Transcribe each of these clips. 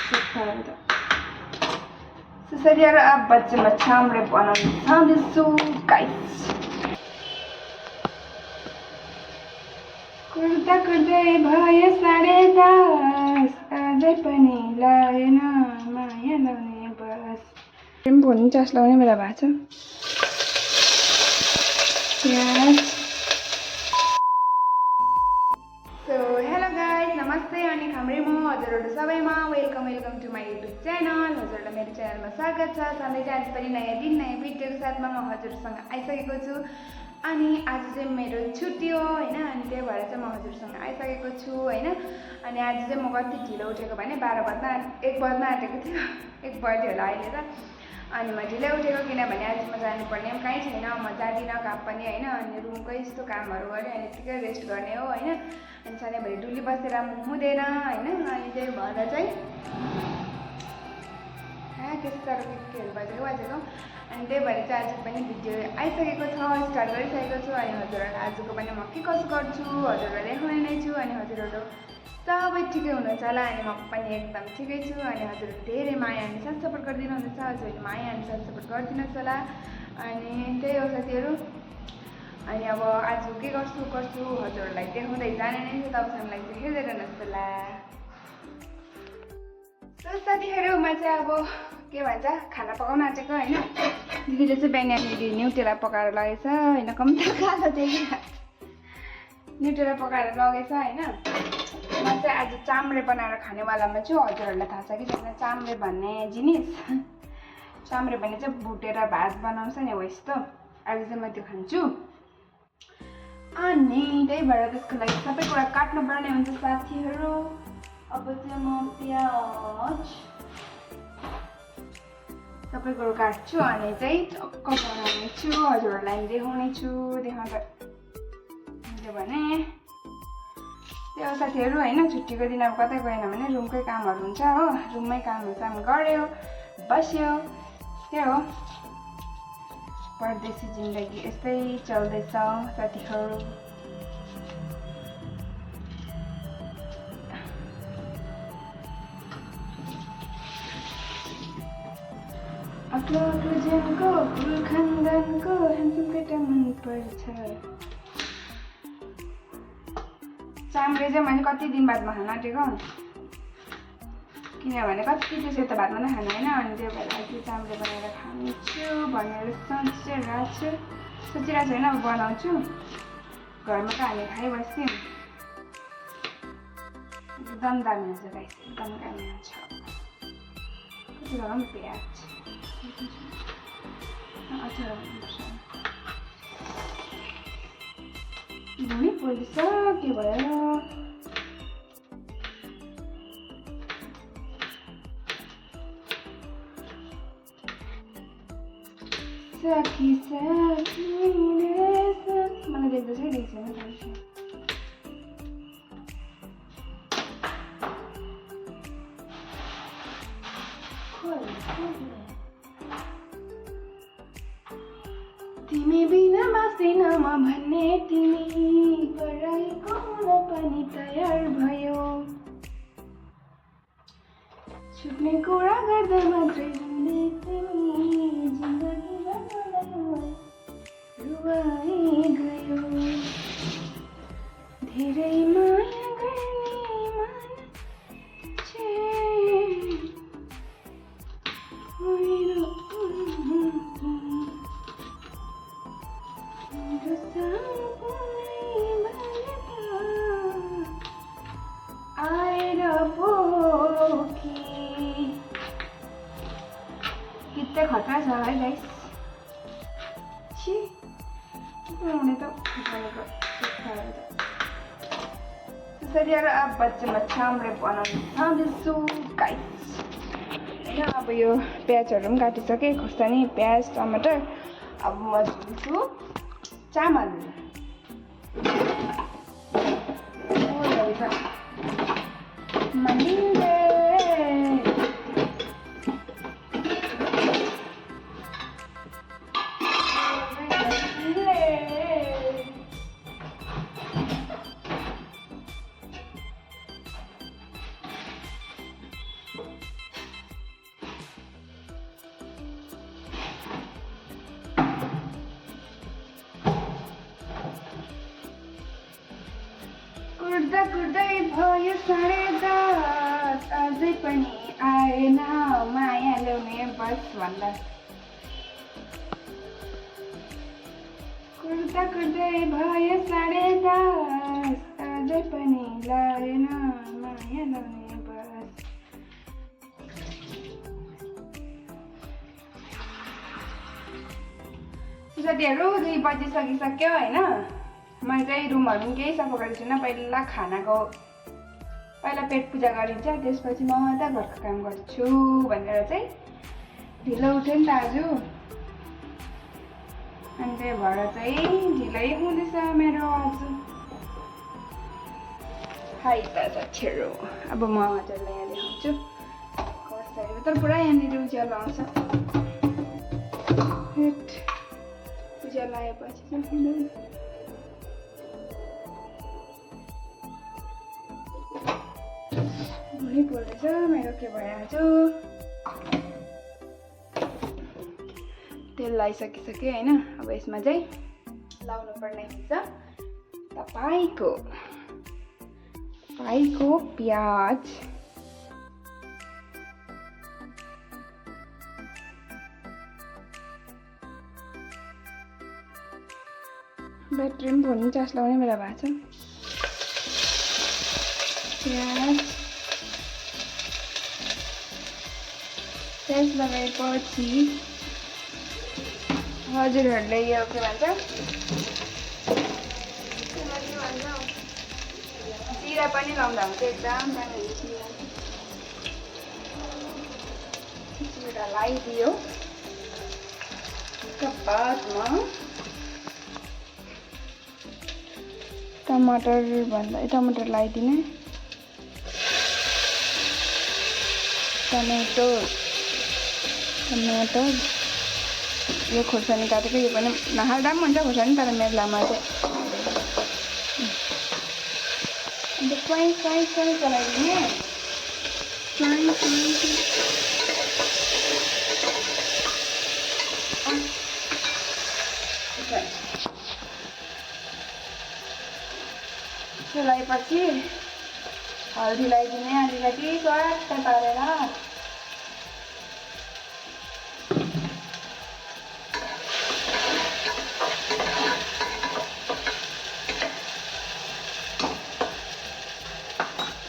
So Sarsafai+Chamara बनाउँदैछु guys. कुर्दा कुर्दै भयो 10:30 अझै पनि लागेन माया लाउने बस। पनि चास लाउने बेला भएको छ। So hello guys, नमस्ते अनि हाम्रै म हजुरहरु सबैमा welcome to my YouTube channel. हजुरहरुलाई मेरो च्यानलमा स्वागत छ। सधैँ आज पनि नयाँ दिन नयाँ भिडियोको साथमा म हजुरसँग आइसकेको छु। अनि आज चाहिँ मेरो छुट्टी हो हैन, अनि त्यही भएर चाहिँ म हजुरसँग आइसकेको छु हैन। अनि आज चाहिँ म कति ढिलो उठेको भने 1 बज्न आँटेको थियो, 1 बज्यो होला अहिले त। अनि म ढिलै उठेको किनभने आज म जानुपर्ने पनि कहीँ छैन, म जादिनँ काम पनि हैन। अनि रुमकै यस्तो कामहरू गरेँ अनि यतिकै रेस्ट गर्ने हो हैन। अनि सधैँभरि डुली बसेर हुँदैन हैन। अनि त्यही भएर चाहिँ केहरू बजेको अनि त्यही भएर चाहिँ आज पनि भिडियो आइसकेको छ, स्टार्ट गरिसकेको छु। अनि हजुरहरूलाई आजको पनि म के कसो गर्छु हजुरहरूलाई देखाउने नै छु। अनि हजुरहरू सबै ठिकै हुनुहुन्छ होला, अनि म पनि एकदम ठिकै छु। अनि हजुरहरू धेरै माया अनि साथ सपोर्ट गरिदिनु हुँदैछ, हजुरहरूले माया अनि साथ सपोर्ट गरिदिनुहोस् होला। अनि त्यही हो साथीहरू। अनि अब आज के गर्छु हजुरहरूलाई देखाउँदै जाने नै छ, तबसम्मलाई चाहिँ हेर्दै रहनुहोस् होला। साथीहरूमा चाहिँ अब के भन्छ खाना पकाउन आँटेको हैन। दिदीले चाहिँ बिहान न्युटेला पकाएर लगेछ हैन, कम्ता कालो थियो कि न्युटेला पकाएर लगेछ हैन। म चाहिँ आज चाम्रे बनाएर खानेवालामा छु। हजुरहरूलाई थाहा छ कि छैन चाम्रे भन्ने जिनिस? चाम्रे भन्ने चाहिँ भुटेर भात बनाउँछ नि हो यस्तो। आज चाहिँ म त्यो खान्छु। अनि त्यही भएर त्यसको लागि सबै कुरा काट्नुपर्ने हुन्छ साथीहरू। अब चाहिँ म प्याज सबै कुरो काट्छु अनि चाहिँ टक्क बनाउने छु, हजुरहरूलाई देखाउने छु। देखाउँदा भने त्यो साथीहरू हैन, छुट्टीको दिन अब कतै गएन भने रुमकै कामहरू हुन्छ हो। रुममै काम गऱ्यो बस्यो, त्यही हो। परदेशी जिन्दगी यस्तै चल्दैछ साथीहरू। अग्लो जनको फुल खानदानको ह्यान्डसम केटा मन पर्छ। चाम्रे चाहिँ मैले कति दिन बादमा खान आँटेको, किनभने कति त्यो सेतो भातमा नै खाना होइन। अनि त्यही भएर अहिले चाम्रे बनाएर खान्छु भनेर सोचिरहेको छु होइन। अब बनाउँछु, घरमा त हामी खाइबस्थ्यौँ। एकदम दामी हुन्छ गाइस, एकदम दामी हुन्छ। कति लगाउँ प्याज अचार हुनुपर्छ। धुनी पोलिस के भयो साखी मलाई देख्दैछ कि देख्दैन तिमी बिना बाँच्दिन म भन्ने तिमी पराइको हुन पनि तयार भयो। छुट्ने कुरा गर्दा मात्रै रुने तिमी जिन्दगीमा रुवाई गयो। धेरै माया गर्ने मान्छे आएर पोखी कितै खतरा छ है गाइस। छि हुने त Sarsafai+Chamara बनाउँदैछु गाइस हैन। अब यो प्याजहरू पनि काटिसकेँ, खुर्सानी प्याज टमाटर। अब म हाल्छु चामल। कुर्दै भयो 10:30 अझै पनि आएन माया ल्याउने बस भन्दा कुर्दै भयो 10:30 अझै पनि लाएन माया ल्याउने बस। साथीहरू 2 बजिसकिसक्यो होइन। मैले चाहिँ रुमहरू पनि केही सफा गरेको छैन। पहिला पेट पूजा गरिन्छ, त्यसपछि म त घरको काम गर्छु भनेर चाहिँ ढिलो उठ्यो नि त आज। अनि त्यही भएर चाहिँ ढिलै हुँदैछ मेरो आज। हाई त साथीहरू, अब म हजुरलाई यहाँ देखाउँछु कसरी। तर पुरा यहाँनिर उज्यालो आउँछ। उज्यालो आएपछि चाहिँ भुँडी पोल्दैछ मेरो। के भइहाल्छ। तेल लगाइसकिसकेँ होइन। अब यसमा चाहिँ लाउनु पर्ने हुन्छ तपाईँको प्याज, ब्याट्री पनि फोन चार्ज लगाउने बेला भएको छ। प्याज लगाएपछि हजुरहरूले यो के भन्छ जिरा पनि लाउँदा हुन्छ। एकदम जिरा लगाइदियो। बादमा टमाटर लगाइदिने। टमाटर यो खोर्सानी काटेको। यो पनि नहाल्दा पनि हुन्छ खोर्सानी, तर मेरो लामा चाहिँ अन्त फ्राई चलाइदिने। लगाएपछि हल्दी लगाइदिने अलिकति स्वाद पारेर।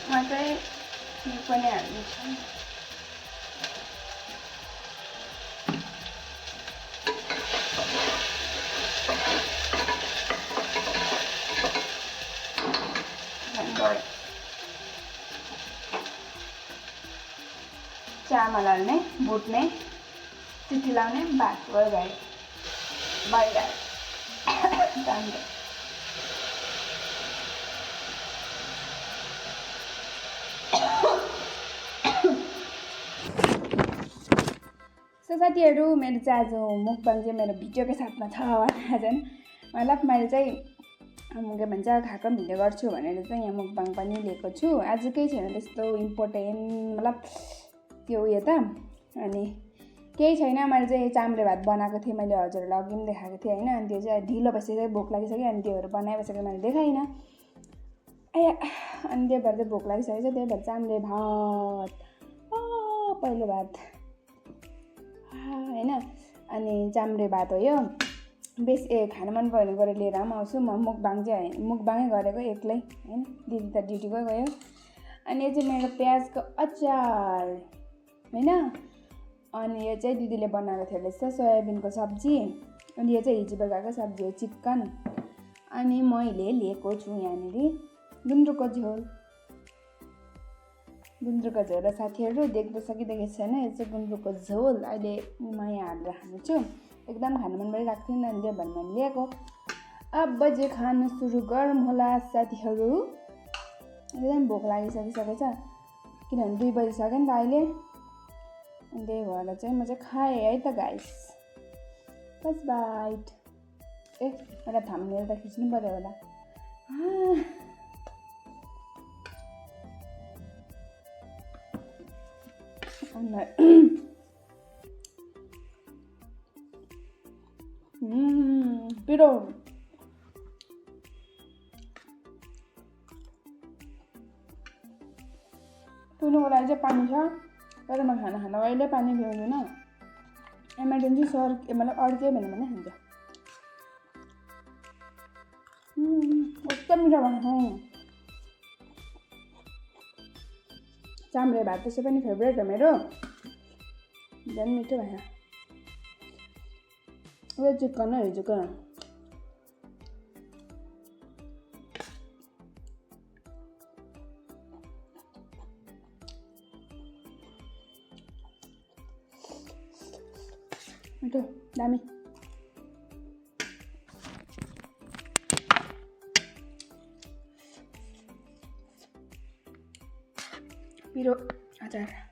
म चाहिँ यो पनि हाल्दैछु। चामल हाल्ने, भुट्ने, चिठी लाउने, भात गयो बाहिर। साथीहरू मेरो चाहिँ आज मुकबाङ चाहिँ मेरो भिडियोकै साथमा छ होइन। मतलब मैले चाहिँ के भन्छ खाएको भिडियो गर्छु भनेर चाहिँ यहाँ मुकबाङ पनि लिएको छु। आज केही छैन त्यस्तो इम्पोर्टेन्ट, मतलब त्यो उयो त। अनि केही छैन। मैले चाहिँ चाम्रे भात बनाएको थिएँ। मैले हजुरहरूलाई अघि पनि देखाएको थिएँ होइन। अनि त्यो चाहिँ ढिलो भइसक्यो, भोक लागिसक्यो। अनि त्योहरू बनाइबसेको मैले देखाइनँ। अनि त्यही भएर चाहिँ भोक लागिसकेको छ। त्यही भएर चाम्रे भात पहिलो भात होइन। अनि चाम्रे भात हो यो। बेसी खान मन पऱ्यो भने गएर लिएर पनि आउँछु। म मुकबाङै गरेको एक्लै होइन। दिदी त ड्युटीकै गयो। अनि यो चाहिँ मेरो प्याजको अचार होइन। अनि यो चाहिँ दिदीले बनाएको थियो रहेछ सोयाबिनको सब्जी। अनि यो चाहिँ हिजो बेलुकाको सब्जी हो, चिकन। अनि मैले लिएको छु यहाँनिर गुन्द्रुकको झोल। र साथीहरू देख्दैछ कि देखेको छैन, यो चाहिँ गुन्द्रुकको झोल। अहिले म यहाँ हालेर खान्छु। एकदम खानु मन परिरहेको थियो नि, अनि त्यही भएर मैले ल्याएको। अब चाहिँ खानु सुरु गरौँ होला साथीहरू। एकदम भोक लागिसकिसकेको छ, किनभने 2 बजिसक्यो नि त अहिले। अनि त्यही भएर चाहिँ म चाहिँ खाएँ है त गाइस। First bite. एउटा थम्बनेल त खिच्नु पऱ्यो होला। पिरो लागि चाहिँ पानी छ तर म खाना खाँदा अहिले पानी पिउँदैन इमर्जेन्सी सर मतलब अड्क्यो भने खान्छ एकदम मिठो भएको चाम्रे भात त्यसै पनि फेभरेट हो मेरो झन् मिठो भयो उयो चिकन हो हिजोको मिठो दामी पिरो अचार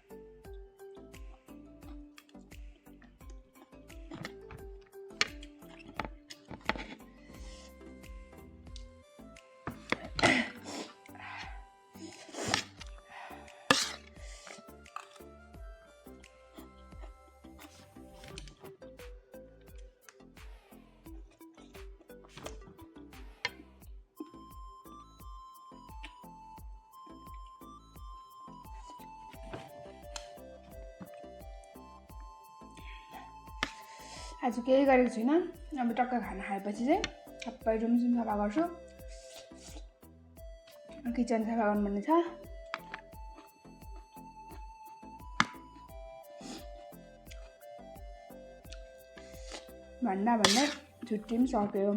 आज केही गरेको छुइनँ अब टक्क खाना खाएपछि चाहिँ सबै रुम सफा गर्छु किचन सफा गर्नुपर्ने छ भन्दा छुट्टी पनि सक्यो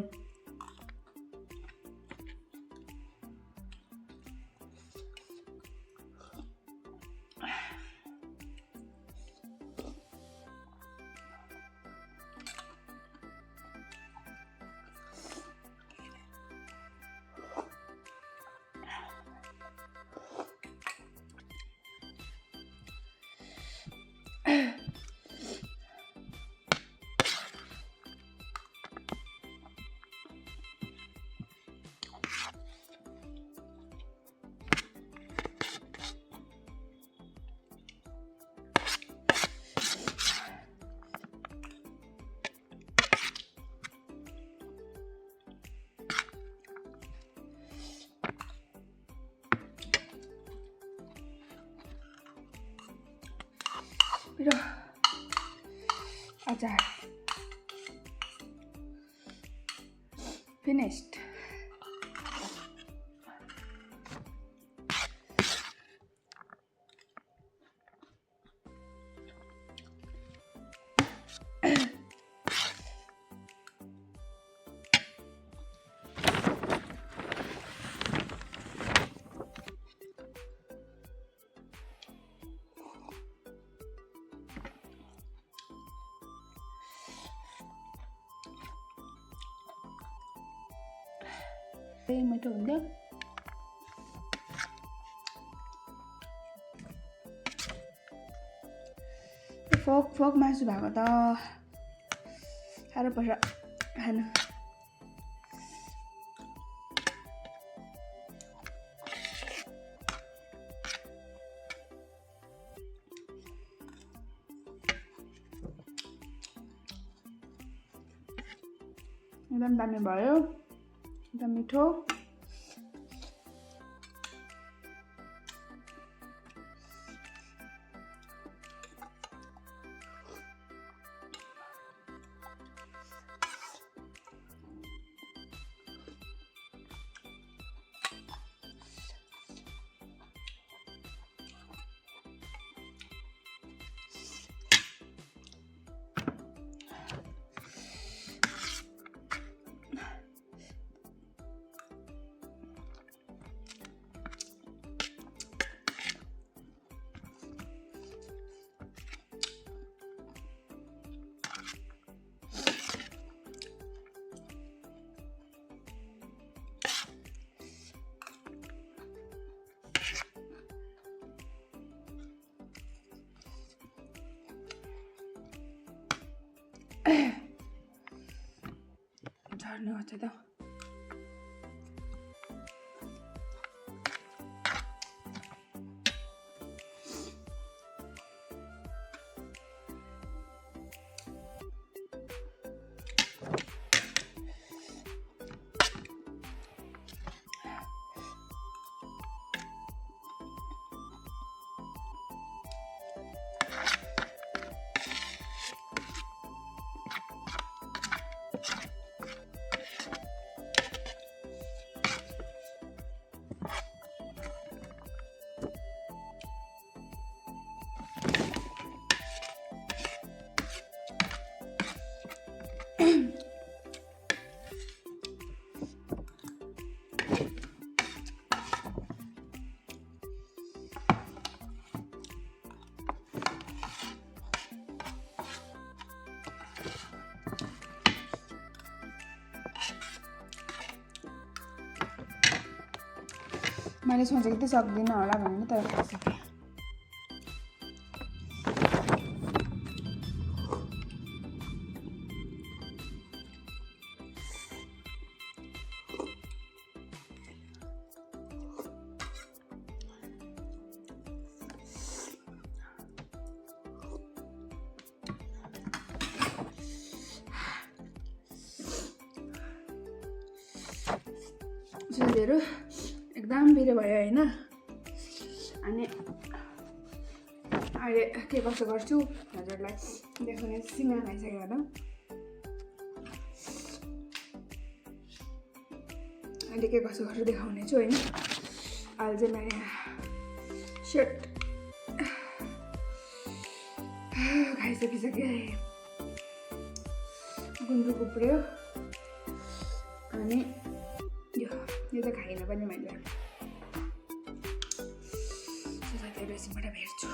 पिरो अचार finished मिठो हुन्थ्यो फोक मासु भएको त साह्रो पर्छ खानु एकदम दामी भयो एकदम मिठो झर्नु आउँछ त मैले सोचेको थिएँ सक्दिनँ होला भनेर तर खाइसकेँ। सुनहरू एकदम पिरो भयो होइन। अनि अहिले के कसो गर्छु हजुरलाई देखाउने सिँगडा खाइसकेर अहिले के कसो गर्छु देखाउने छु होइन। अहिले चाहिँ मैले सर्ट खाइसकिसकेँ, गुन्द्रुक उब्रियो अनि यो चाहिँ खाइन पनि मैले एकैछिनबाट भेट्छु।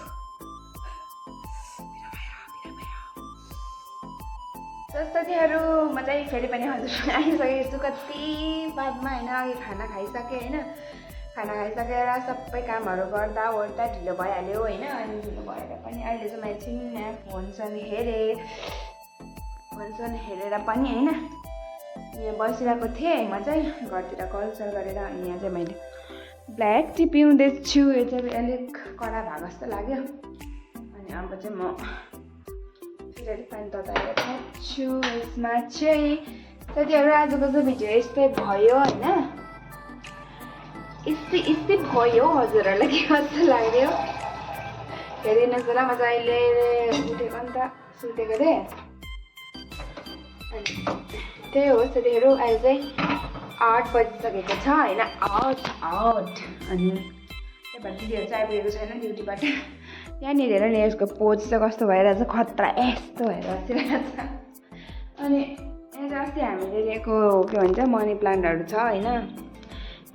साथीहरू म चाहिँ फेरि पनि हजुरसँग आइसकेको छु कति बादमा होइन। अघि खाना खाइसकेँ होइन, खाना खाइसकेर सबै कामहरू गर्दा ओर्दा ढिलो भइहाल्यो होइन। अनि ढिलो भएर पनि अहिले चाहिँ मैले एकछिन यहाँ फोनसन हेरेर पनि होइन यहाँ बसिरहेको थिएँ म चाहिँ घरतिर कलसल गरेर। अनि यहाँ चाहिँ मैले ब्ल्याक टी पिउँदैछु, यो चाहिँ अलिक कडा भएको जस्तो लाग्यो। अनि अब चाहिँ म फेरि पानी तताएर खान्छु। यसमा चाहिँ साथीहरू आजको चाहिँ भिडियो यस्तै भयो होइन, यस्तै भयो। हजुरहरूलाई के कस्तो लाग्यो हेरिदिनुहोस् होला। म चाहिँ अहिले उठेको नि त सुतेको थिएँ। अनि त्यही हो साथीहरू, अहिले चाहिँ 8 बजिसकेको छ होइन, 8। अनि त्यही भएर दिदीहरू चाहिँ आइपुगेको छैन ड्युटीबाट। यहाँनिर हेर नि यसको पोज चाहिँ कस्तो भइरहेछ, खतरा यस्तो भएर बसिरहेको छ। अनि यहाँ चाहिँ अस्ति हामीले लिएको के भन्छ मनी प्लान्टहरू छ होइन।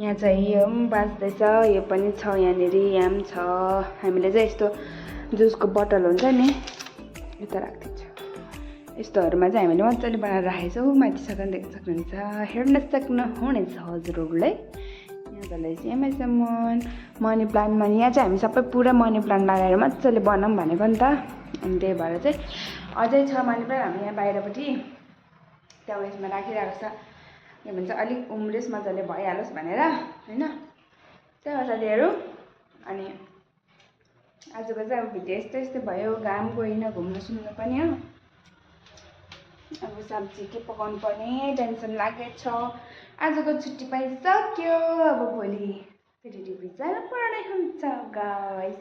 यहाँ चाहिँ यो पनि बाँच्दैछ, यो पनि छ यहाँनिर, यहाँ पनि छ। हामीले चाहिँ यस्तो जुसको बोतल हुन्छ नि यता राखिदिन्छ, यस्तोहरूमा चाहिँ हामीले मजाले बनाएर राखेको छौँ। माथि सकन देख्न सक्नुहुन्छ, हेर्न सक्नुहुनेछ हजुरहरूले। यहाँ चाहिँ एमाजोन मनी प्लान्टमा यहाँ चाहिँ हामी सबै पुरा मनी प्लान्ट लगाएर मजाले बनाऊँ भनेको नि त। अनि त्यही भएर चाहिँ अझै छ मनी प्लान्ट हामी यहाँ बाहिरपट्टि त्यहाँ उयसमा राखिरहेको छ, के भन्छ अलिक उम्रियोस् मजाले भइहालोस् भनेर होइन। त्यही हो साथीहरू। अनि आजको चाहिँ अब भिडियो यस्तै भयो, घाम गइन घुम्नु सुन्नु पनि हो। अब सब्जी के पकाउनु पर्ने टेन्सन लागेको छ। आजको छुट्टी पाइसक्यो, अब भोलि फेरि ड्युटी जानु पर्ने हुन्छ गाइस।